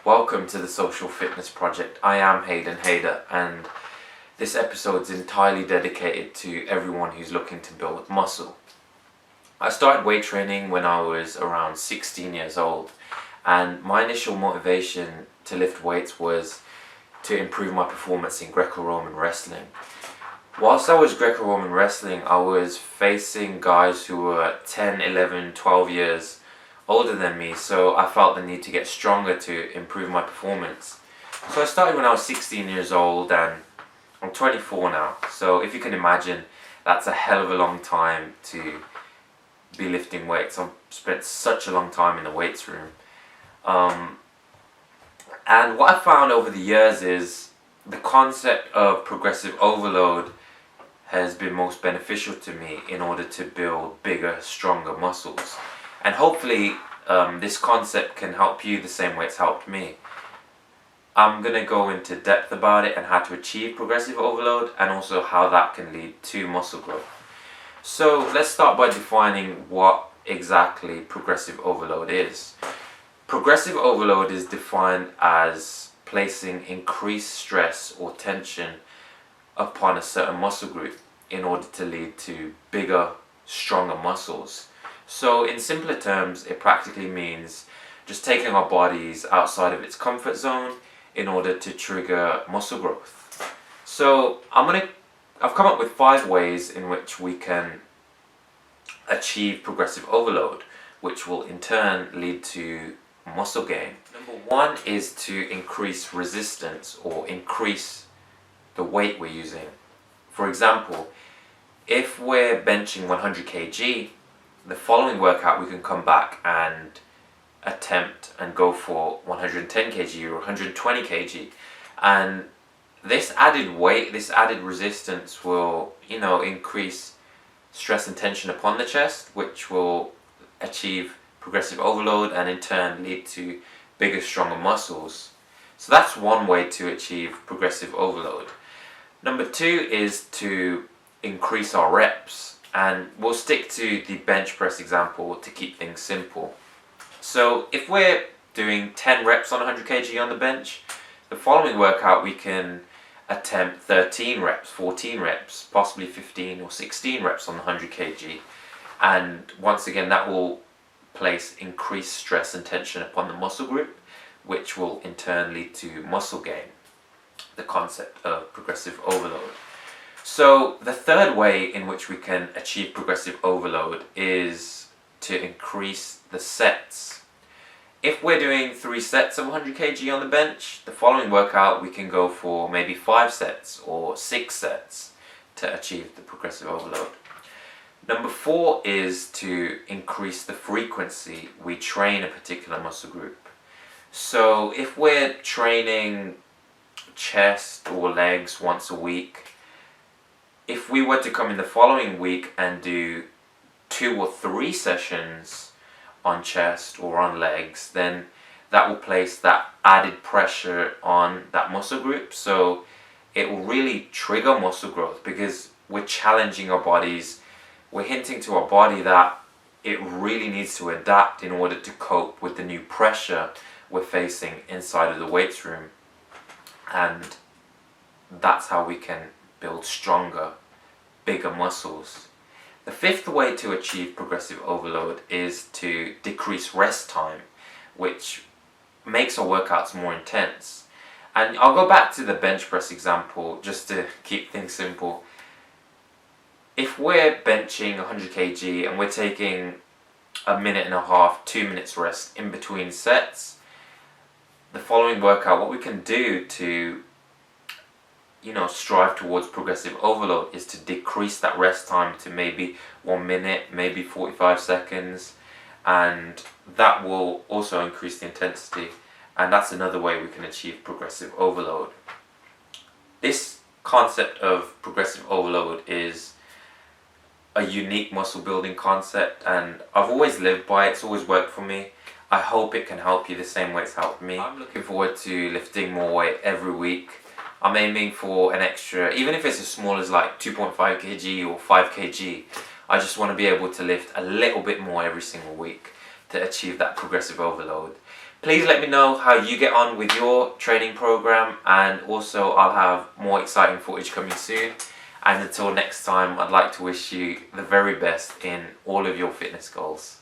Welcome to the Social Fitness Project. I am Hayden Hayder, and this episode is entirely dedicated to everyone who's looking to build muscle. I started weight training when I was around 16 years old, and my initial motivation to lift weights was to improve my performance in Greco-Roman wrestling. Whilst I was Greco-Roman wrestling, I was facing guys who were 10, 11, 12 years older than me, so I felt the need to get stronger to improve my performance. So I started when I was 16 years old, and I'm 24 now. So if you can imagine, that's a hell of a long time to be lifting weights. I've spent such a long time in the weights room. And what I found over the years is the concept of progressive overload has been most beneficial to me in order to build bigger, stronger muscles. And hopefully this concept can help you the same way it's helped me. I'm going to go into depth about it and how to achieve progressive overload, and also how that can lead to muscle growth. So let's start by defining what exactly progressive overload is. Progressive overload is defined as placing increased stress or tension upon a certain muscle group in order to lead to bigger, stronger muscles. So in simpler terms, it practically means just taking our bodies outside of its comfort zone in order to trigger muscle growth. So I've come up with 5 ways in which we can achieve progressive overload, which will in turn lead to muscle gain. Number 1 is to increase resistance, or increase the weight we're using. For example, if we're benching 100 kg, the following workout we can come back and attempt and go for 110 kg or 120 kg, and this added weight, this added resistance will increase stress and tension upon the chest, which will achieve progressive overload and in turn lead to bigger, stronger muscles. So that's one way to achieve progressive overload. Number 2 is to increase our reps, and we'll stick to the bench press example to keep things simple. So if we're doing 10 reps on 100 kg on the bench, the following workout we can attempt 13 reps, 14 reps, possibly 15 or 16 reps on the 100 kg. And once again, that will place increased stress and tension upon the muscle group, which will in turn lead to muscle gain, the concept of progressive overload. So the third way in which we can achieve progressive overload is to increase the sets. If we're doing 3 sets of 100 kg on the bench, the following workout we can go for maybe 5 sets or 6 sets to achieve the progressive overload. Number 4 is to increase the frequency we train a particular muscle group. So if we're training chest or legs once a week, if we were to come in the following week and do 2 or 3 sessions on chest or on legs, then that will place that added pressure on that muscle group. So it will really trigger muscle growth because we're challenging our bodies. We're hinting to our body that it really needs to adapt in order to cope with the new pressure we're facing inside of the weights room. And that's how we can build stronger, bigger muscles. The 5th way to achieve progressive overload is to decrease rest time, which makes our workouts more intense. And I'll go back to the bench press example just to keep things simple. If we're benching 100 kg and we're taking 1.5 minutes, 2 minutes rest in between sets, the following workout, what we can do to strive towards progressive overload is to decrease that rest time to maybe 1 minute, maybe 45 seconds, and that will also increase the intensity, and that's another way we can achieve progressive overload. This concept of progressive overload is a unique muscle building concept, and I've always lived by it. It's always worked for me. I hope it can help you the same way it's helped me. I'm looking forward to lifting more weight every week. I'm aiming for an extra, even if it's as small as like 2.5 kg or 5 kg, I just want to be able to lift a little bit more every single week to achieve that progressive overload. Please let me know how you get on with your training program, and also I'll have more exciting footage coming soon. And until next time, I'd like to wish you the very best in all of your fitness goals.